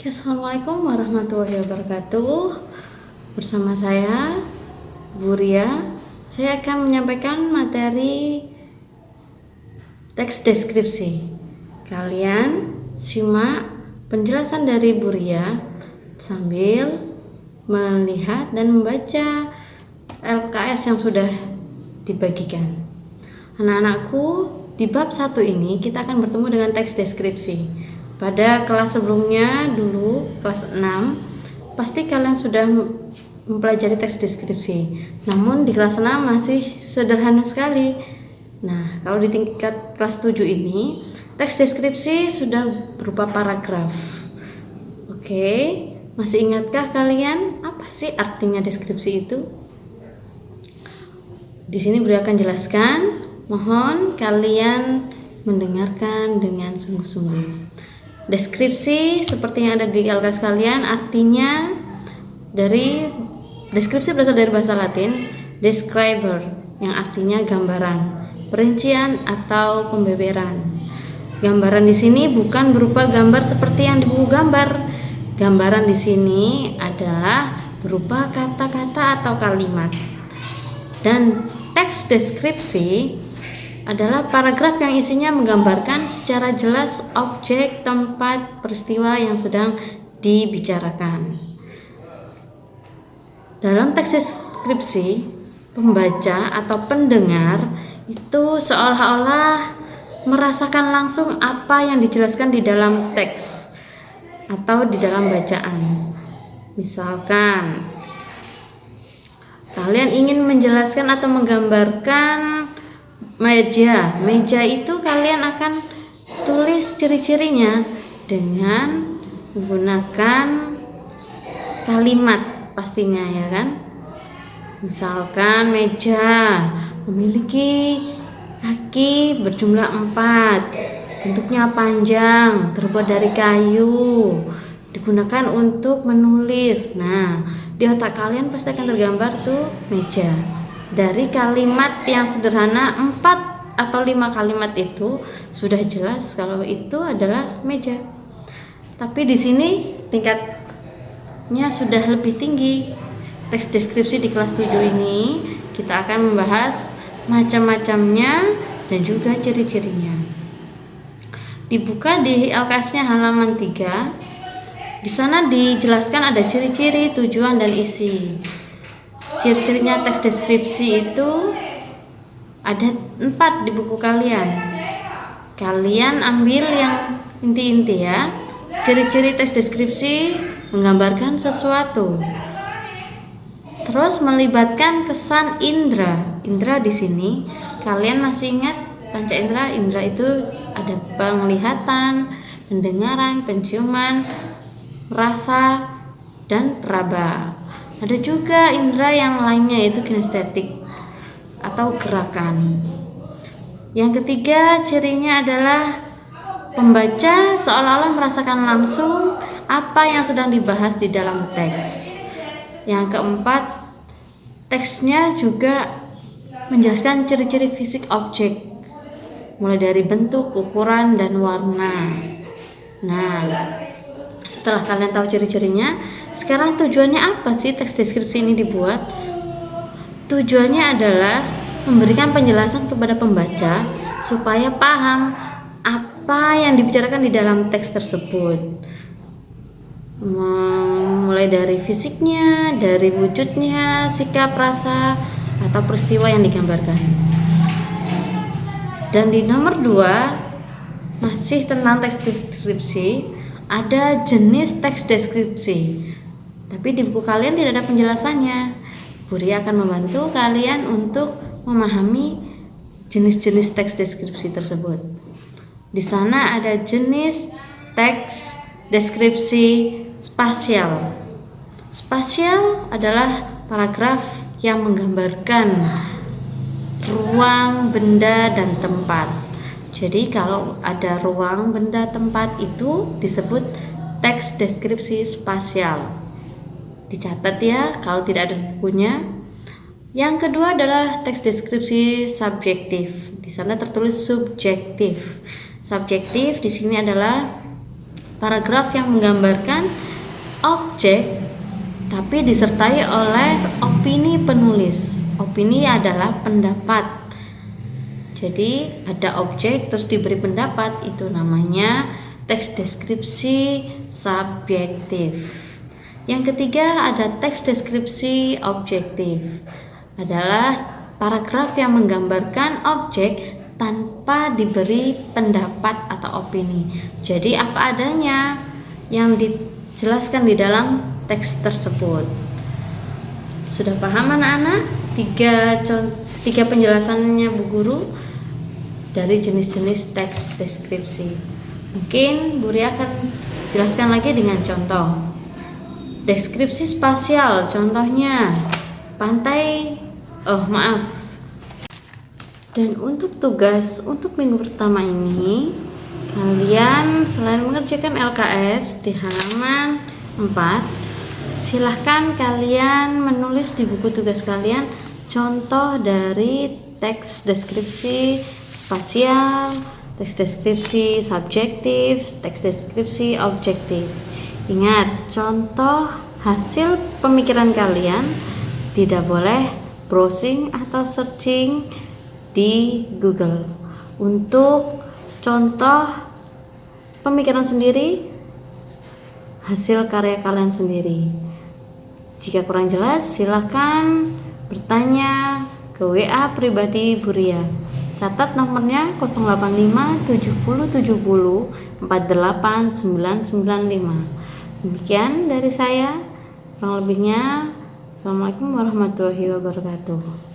Oke, Assalamualaikum warahmatullahi wabarakatuh. Bersama saya, Bu Ria. Saya akan menyampaikan materi teks deskripsi. Kalian simak penjelasan dari Bu Ria sambil melihat dan membaca LKS yang sudah dibagikan. Anak-anakku, di bab 1 ini kita akan bertemu dengan teks deskripsi. Pada kelas sebelumnya dulu, kelas 6, pasti kalian sudah mempelajari teks deskripsi. Namun di kelas 6 masih sederhana sekali. Nah, kalau di tingkat kelas 7 ini, teks deskripsi sudah berupa paragraf. Oke, masih ingatkah kalian apa sih artinya deskripsi itu? Di sini Beliau akan jelaskan. Mohon kalian mendengarkan dengan sungguh-sungguh. Deskripsi seperti yang ada di LKS kalian artinya deskripsi berasal dari bahasa Latin describer yang artinya gambaran, perincian atau pembeberan. Gambaran di sini bukan berupa gambar seperti yang di buku gambar. Gambaran di sini adalah berupa kata-kata atau kalimat. Dan teks deskripsi adalah paragraf yang isinya menggambarkan secara jelas objek, tempat, peristiwa yang sedang dibicarakan. Dalam teks deskripsi, pembaca atau pendengar itu seolah-olah merasakan langsung apa yang dijelaskan di dalam teks atau di dalam bacaan. Misalkan kalian ingin menjelaskan atau menggambarkan meja itu kalian akan tulis ciri-cirinya dengan menggunakan kalimat pastinya, ya kan? Misalkan meja memiliki kaki berjumlah 4, bentuknya panjang, terbuat dari kayu, digunakan untuk menulis. Nah, di otak kalian pasti akan tergambar tuh meja. Dari kalimat yang sederhana 4 atau 5 kalimat itu sudah jelas kalau itu adalah meja. Tapi di sini tingkatnya sudah lebih tinggi. Teks deskripsi di kelas 7 ini kita akan membahas macam-macamnya dan juga ciri-cirinya. Dibuka di LKS-nya halaman 3. Di sana dijelaskan ada ciri-ciri, tujuan dan isi. Ciri-cirinya teks deskripsi itu ada 4 di buku kalian. Kalian ambil yang inti-inti ya. Ciri-ciri teks deskripsi menggambarkan sesuatu. Terus melibatkan kesan indera. Indera di sini kalian masih ingat panca indera? Indera itu ada penglihatan, pendengaran, penciuman, rasa, dan peraba. Ada juga indera yang lainnya yaitu kinestetik atau gerakan. Yang ketiga cirinya adalah pembaca seolah-olah merasakan langsung apa yang sedang dibahas di dalam teks. Yang keempat, teksnya juga menjelaskan ciri-ciri fisik objek, mulai dari bentuk, ukuran, dan warna. Nah, setelah kalian tahu ciri-cirinya, sekarang tujuannya apa sih teks deskripsi ini dibuat? Tujuannya adalah memberikan penjelasan kepada pembaca supaya paham apa yang dibicarakan di dalam teks tersebut. Mulai dari fisiknya, dari wujudnya, sikap, rasa, atau peristiwa yang digambarkan. Dan di nomor 2 masih tentang teks deskripsi, ada jenis teks deskripsi. Tapi di buku kalian tidak ada penjelasannya. Bu Ria akan membantu kalian untuk memahami jenis-jenis teks deskripsi tersebut. Di sana ada jenis teks deskripsi spasial. Spasial adalah paragraf yang menggambarkan ruang, benda, dan tempat. Jadi kalau ada ruang, benda, tempat itu disebut teks deskripsi spasial. Dicatat ya kalau tidak ada bukunya. Yang kedua adalah teks deskripsi subjektif. Di sana tertulis subjektif. Subjektif di sini adalah paragraf yang menggambarkan objek tapi disertai oleh opini penulis. Opini adalah pendapat. Jadi ada objek terus diberi pendapat, itu namanya teks deskripsi subjektif. Yang ketiga ada teks deskripsi objektif. Adalah paragraf yang menggambarkan objek tanpa diberi pendapat atau opini. Jadi apa adanya yang dijelaskan di dalam teks tersebut. Sudah paham anak-anak? Tiga penjelasannya Bu Guru dari jenis-jenis teks deskripsi. Mungkin Bu Ria akan jelaskan lagi dengan contoh. Deskripsi spasial, contohnya pantai, Dan untuk tugas untuk minggu pertama ini, kalian selain mengerjakan LKS di halaman 4, silahkan kalian menulis di buku tugas kalian contoh dari teks deskripsi spasial, teks deskripsi subjektif, teks deskripsi objektif. Ingat, contoh hasil pemikiran kalian, tidak boleh browsing atau searching di Google. Untuk contoh pemikiran sendiri, hasil karya kalian sendiri. Jika kurang jelas, silakan bertanya ke WA pribadi Bu Ria. Catat nomornya 085 70 70 48 995. Demikian dari saya. Kurang lebihnya, Assalamualaikum warahmatullahi wabarakatuh.